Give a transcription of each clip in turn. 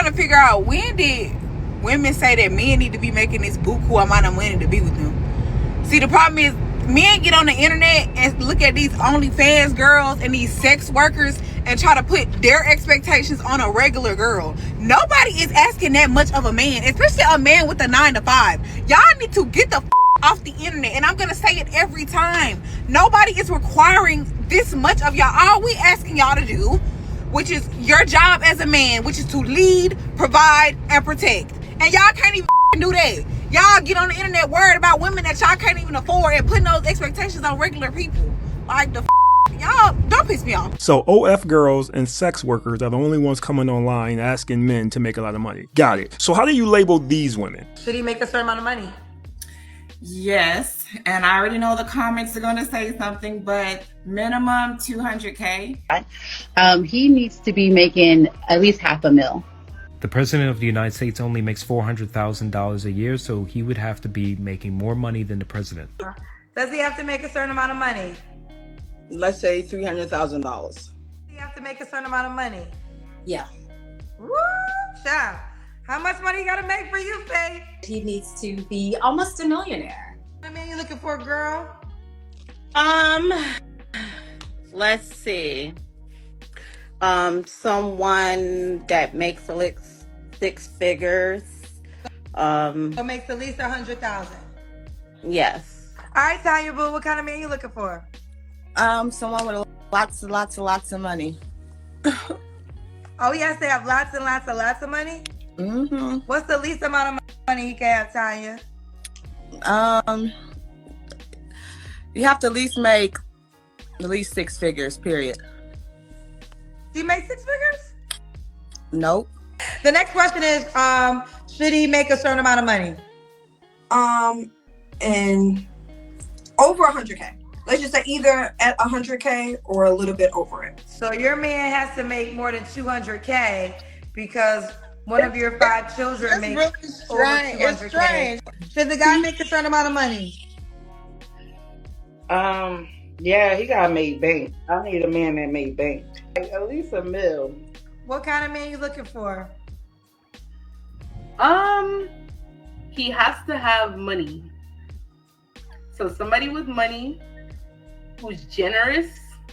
trying to figure out, when did women say that men need to be making this buku amount of money to be with them? See, the problem is, men get on the internet and look at these OnlyFans girls and these sex workers and try to put their expectations on a regular girl. Nobody is asking that much of a man, especially a man with a 9-to-5. Y'all need to get the off the internet, and I'm gonna say it every time. Nobody is requiring this much of y'all. All we asking y'all to do, which is your job as a man, which is to lead, provide, and protect. And y'all can't even do that. Y'all get on the internet worried about women that y'all can't even afford and putting those expectations on regular people. Like the y'all, don't piss me off. So OF girls and sex workers are the only ones coming online asking men to make a lot of money. Got it. So how do you label these women? Should he make a certain amount of money? Yes, and I already know the comments are going to say something, but minimum $200K. He needs to be making at least $500,000. The president of the United States only makes $400,000 a year, so he would have to be making more money than the president. Does he have to make a certain amount of money? Let's say $300,000. Does he have to make a certain amount of money? Yeah. Woo, child. How much money you gotta make for you, Faye? He needs to be almost a millionaire. What man you looking for, girl? Let's see. Someone that makes at least 6 figures. So makes at least 100,000. Yes. All right, Tanya Boo, what kind of man you looking for? Someone with lots of money. Oh, he has to have lots and lots of money? Mm-hmm. What's the least amount of money he can have, Tanya? You have to at least make at least 6 figures, period. Do you make 6 figures? Nope. The next question is, should he make a certain amount of money? And over 100K. Let's just say either at 100K or a little bit over it. So your man has to make more than 200K because one of your 5 children makes over 200K. It's strange. Should the guy make a certain amount of money? Yeah, he gotta make bank. I need a man that make bank. Like, at least $1 million. What kind of man you looking for? He has to have money. So somebody with money who's generous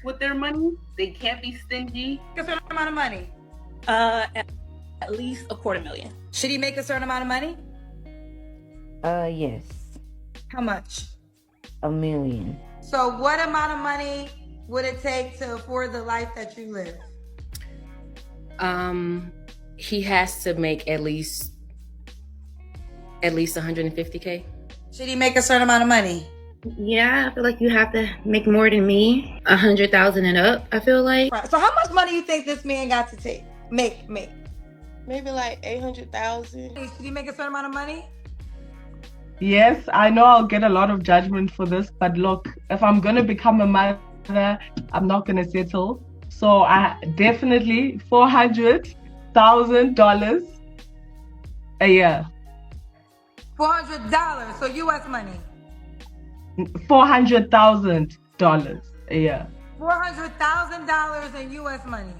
with their money. They can't be stingy. A certain amount of money? At least $250,000. Should he make a certain amount of money? Yes. How much? $1 million. So what amount of money would it take to afford the life that you live? He has to make at least 150K. Should he make a certain amount of money? Yeah, I feel like you have to make more than me. 100,000 and up, I feel like. Right. So how much money you think this man got to make? Maybe like 800,000. Should he make a certain amount of money? Yes, I know I'll get a lot of judgment for this, but look, if I'm gonna become a mother, I'm not gonna settle. So I definitely $400,000 a year. $400, so US money. $400,000 a year. $400,000 in US money.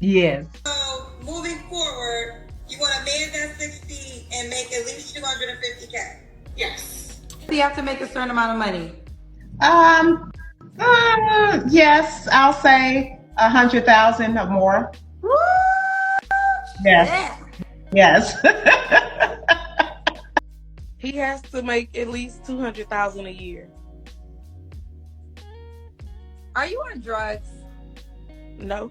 Yes. So moving forward, you want a man that's 60 and make at least 250K. Yes. Do you have to make a certain amount of money? Yes, I'll say 100,000 or more. Woo! Yes. Yes. He has to make at least 200,000 a year. Are you on drugs? No.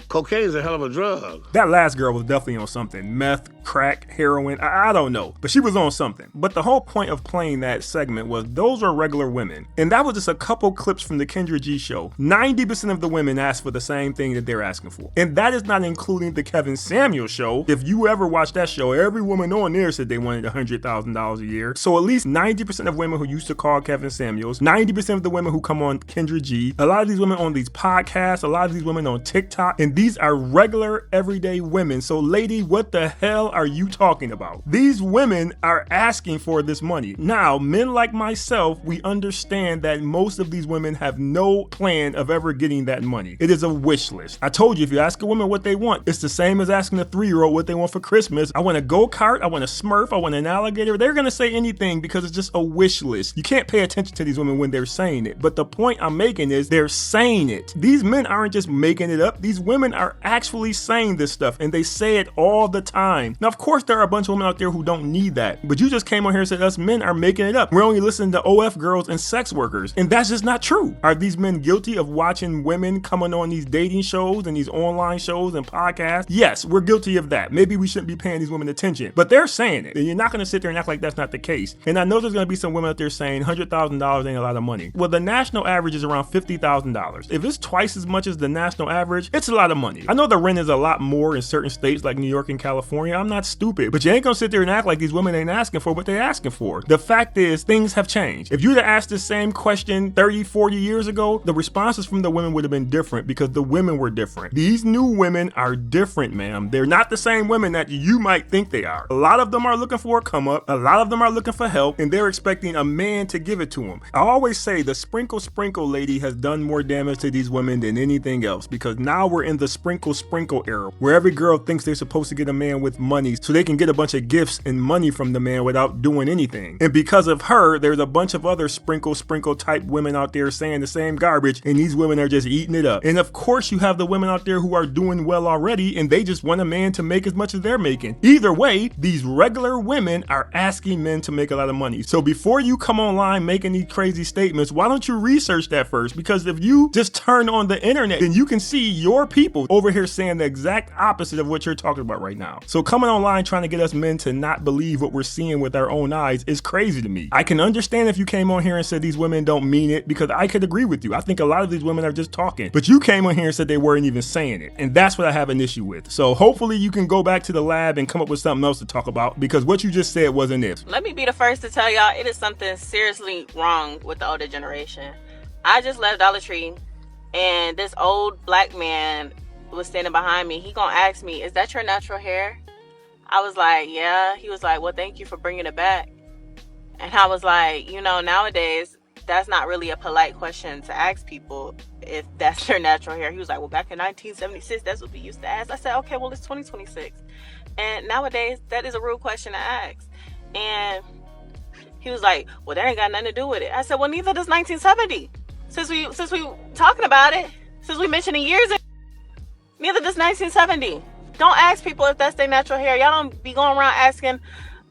Cocaine is a hell of a drug. That last girl was definitely on something. Meth, crack, heroin, I don't know. But she was on something. But the whole point of playing that segment was those are regular women. And that was just a couple clips from the Kendra G show. 90% of the women asked for the same thing that they're asking for. And that is not including the Kevin Samuels show. If you ever watched that show, every woman on there said they wanted $100,000 a year. So at least 90% of women who used to call Kevin Samuels, 90% of the women who come on Kendra G, a lot of these women on these podcasts, a lot of these women on TikTok, and These are regular, everyday women. So lady, what the hell are you talking about? These women are asking for this money. Now, men like myself, we understand that most of these women have no plan of ever getting that money. It is a wish list. I told you, if you ask a woman what they want, it's the same as asking a 3-year-old what they want for Christmas. I want a go-kart, I want a Smurf, I want an alligator. They're gonna say anything because it's just a wish list. You can't pay attention to these women when they're saying it. But the point I'm making is they're saying it. These men aren't just making it up. These women are actually saying this stuff, and they say it all the time. Now, of course, there are a bunch of women out there who don't need that. But you just came on here and said us men are making it up. We're only listening to OF girls and sex workers. And that's just not true. Are these men guilty of watching women coming on these dating shows and these online shows and podcasts? Yes, we're guilty of that. Maybe we shouldn't be paying these women attention. But they're saying it. And you're not going to sit there and act like that's not the case. And I know there's going to be some women out there saying $100,000 ain't a lot of money. Well, the national average is around $50,000. If it's twice as much as the national average, it's a lot of money. I know the rent is a lot more in certain states like New York and California. I'm not stupid. But you ain't going to sit there and act like these women ain't asking for what they're asking for. The fact is, things have changed. If you'd have asked this same question 30, 40 years ago, the responses from the women would have been different because the women were different. These new women are different, ma'am. They're not the same women that you might think they are. A lot of them are looking for a come up. A lot of them are looking for help, and they're expecting a man to give it to them. I always say the sprinkle lady has done more damage to these women than anything else, because now we're in the sprinkle era where every girl thinks they're supposed to get a man with money so they can get a bunch of gifts and money from the man without doing anything. And because of her, there's a bunch of other sprinkle type women out there saying the same garbage, and these women are just eating it up. And of course you have the women out there who are doing well already, and they just want a man to make as much as they're making. Either way, these regular women are asking men to make a lot of money. So before you come online making these crazy statements, why don't you research that first? Because if you just turn on the internet, then you can see your people over here saying the exact opposite of what you're talking about right now. So coming online trying to get us men to not believe what we're seeing with our own eyes is crazy to me. I can understand if you came on here and said these women don't mean it, because I could agree with you. I think a lot of these women are just talking. But you came on here and said they weren't even saying it. And that's what I have an issue with. So hopefully you can go back to the lab and come up with something else to talk about, because what you just said wasn't it. Let me be the first to tell y'all it is something seriously wrong with the older generation. I just left Dollar Tree and this old black man was standing behind me. He gonna ask me, is that your natural hair? I was like, yeah. He was like, well, thank you for bringing it back. And I was like, you know, nowadays, that's not really a polite question to ask people if that's their natural hair. He was like, well, back in 1976, that's what we used to ask. I said, okay, well, it's 2026. And nowadays, that is a rude question to ask. And he was like, well, that ain't got nothing to do with it. I said, well, neither does 1970. Since we talking about it, since we mentioning years, neither does 1970. Don't ask people if that's their natural hair. Y'all don't be going around asking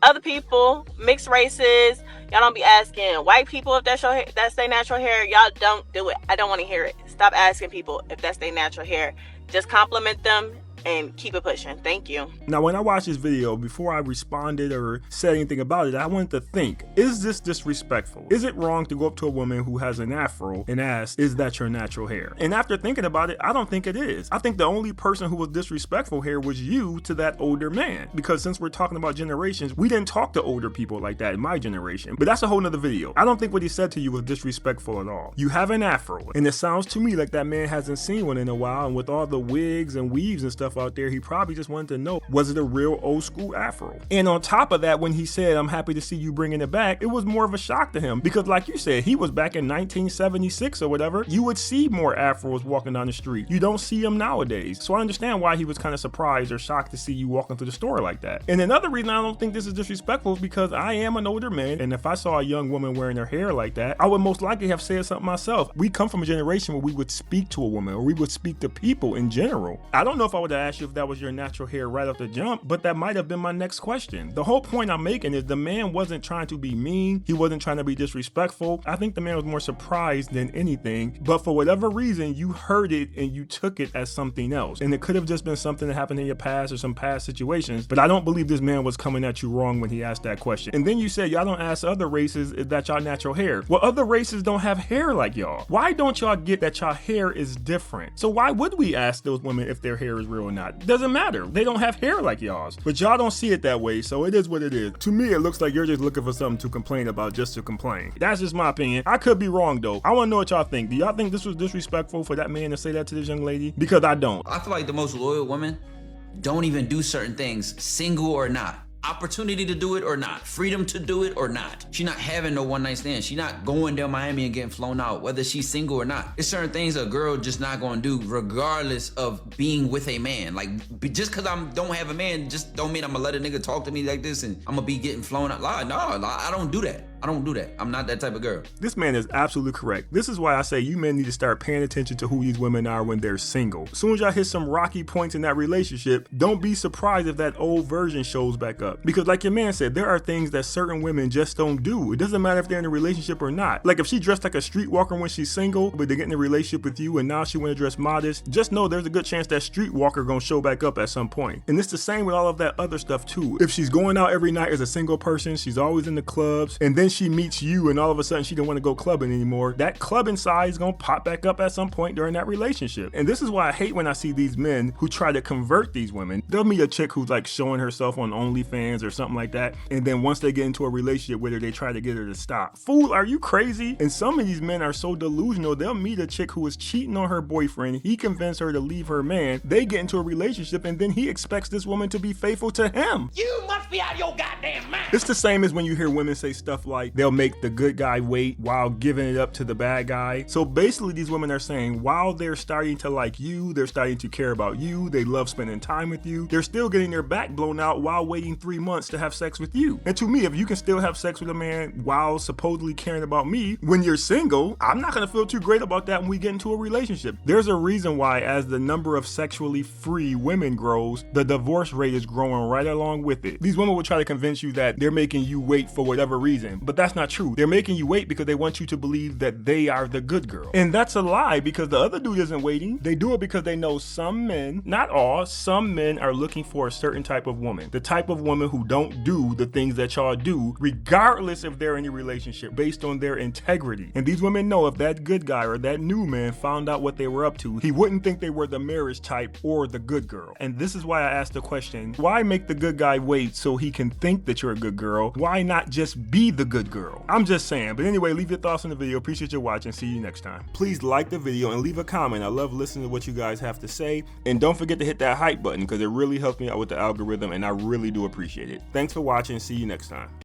other people, mixed races. Y'all don't be asking white people if that's their natural hair. Y'all don't do it. I don't want to hear it. Stop asking people if that's their natural hair. Just compliment them and keep it pushing. Thank you. Now, when I watched this video, before I responded or said anything about it, I wanted to think, is this disrespectful? Is it wrong to go up to a woman who has an afro and ask, is that your natural hair? And after thinking about it, I don't think it is. I think the only person who was disrespectful here was you to that older man. Because since we're talking about generations, we didn't talk to older people like that in my generation. But that's a whole nother video. I don't think what he said to you was disrespectful at all. You have an afro, and it sounds to me like that man hasn't seen one in a while, and with all the wigs and weaves and stuff out there, he probably just wanted to know, was it a real old school afro? And on top of that, when he said, I'm happy to see you bringing it back, it was more of a shock to him, because like you said, he was back in 1976 or whatever. You would see more afros walking down the street. You don't see them nowadays. So I understand why he was kind of surprised or shocked to see you walking through the store like that. And another reason I don't think this is disrespectful is because I am an older man, and if I saw a young woman wearing her hair like that, I would most likely have said something myself. We come from a generation where we would speak to a woman, or we would speak to people in general. I don't know if I would have asked you if that was your natural hair right off the jump, but that might have been my next question. The whole point I'm making is the man wasn't trying to be mean. He wasn't trying to be disrespectful. I think the man was more surprised than anything, but for whatever reason, you heard it and you took it as something else. And it could have just been something that happened in your past or some past situations, but I don't believe this man was coming at you wrong when he asked that question. And then you said, y'all don't ask other races if that's y'all natural hair. Well, other races don't have hair like y'all. Why don't y'all get that y'all hair is different? So why would we ask those women if their hair is real or not. Doesn't matter. They don't have hair like y'all's. But y'all don't see it that way, so it is what it is. To me, it looks like you're just looking for something to complain about just to complain. That's just my opinion. I could be wrong though. I want to know what y'all think. Do y'all think this was disrespectful for that man to say that to this young lady? Because I don't. I feel like the most loyal women don't even do certain things, single or not. Opportunity to do it or not, freedom to do it or not. She not having no one night stand. She not going down Miami and getting flown out, whether she's single or not. There's certain things a girl just not gonna do regardless of being with a man. Like, just cause I don't have a man, just don't mean I'm gonna let a nigga talk to me like this and I'm gonna be getting flown out. No, I don't do that. I don't do that. I'm not that type of girl. This man is absolutely correct. This is why I say you men need to start paying attention to who these women are when they're single. As soon as y'all hit some rocky points in that relationship, don't be surprised if that old version shows back up. Because like your man said, there are things that certain women just don't do. It doesn't matter if they're in a relationship or not. Like if she dressed like a streetwalker when she's single, but they get in a relationship with you and now she want to dress modest, just know there's a good chance that streetwalker gonna show back up at some point. And it's the same with all of that other stuff too. If she's going out every night as a single person, she's always in the clubs, and then she meets you and all of a sudden she don't want to go clubbing anymore, that clubbing side is gonna pop back up at some point during that relationship. And this is why I hate when I see these men who try to convert these women. They'll meet a chick who's like showing herself on OnlyFans or something like that, and then once they get into a relationship with her, they try to get her to stop. Fool, are you crazy? And some of these men are so delusional, they'll meet a chick who is cheating on her boyfriend, he convinced her to leave her man, they get into a relationship, and then he expects this woman to be faithful to him. You must be out of your goddamn mind. It's the same as when you hear women say stuff like they'll make the good guy wait while giving it up to the bad guy. So basically these women are saying while they're starting to like you, they're starting to care about you, they love spending time with you, they're still getting their back blown out while waiting 3 months to have sex with you. And to me, if you can still have sex with a man while supposedly caring about me when you're single, I'm not gonna feel too great about that when we get into a relationship. There's a reason why as the number of sexually free women grows, the divorce rate is growing right along with it. These women will try to convince you that they're making you wait for whatever reason, but that's not true. They're making you wait because they want you to believe that they are the good girl. And that's a lie because the other dude isn't waiting. They do it because they know some men, not all, some men are looking for a certain type of woman. The type of woman who don't do the things that y'all do, regardless if they're in a relationship, based on their integrity. And these women know if that good guy or that new man found out what they were up to, he wouldn't think they were the marriage type or the good girl. And this is why I asked the question, why make the good guy wait so he can think that you're a good girl? Why not just be the good girl? I'm just saying. But anyway, leave your thoughts on the video. Appreciate your watching. See you next time. Please like the video and leave a comment. I love listening to what you guys have to say. And don't forget to hit that hype button because it really helps me out with the algorithm and I really do appreciate it. Thanks for watching. See you next time.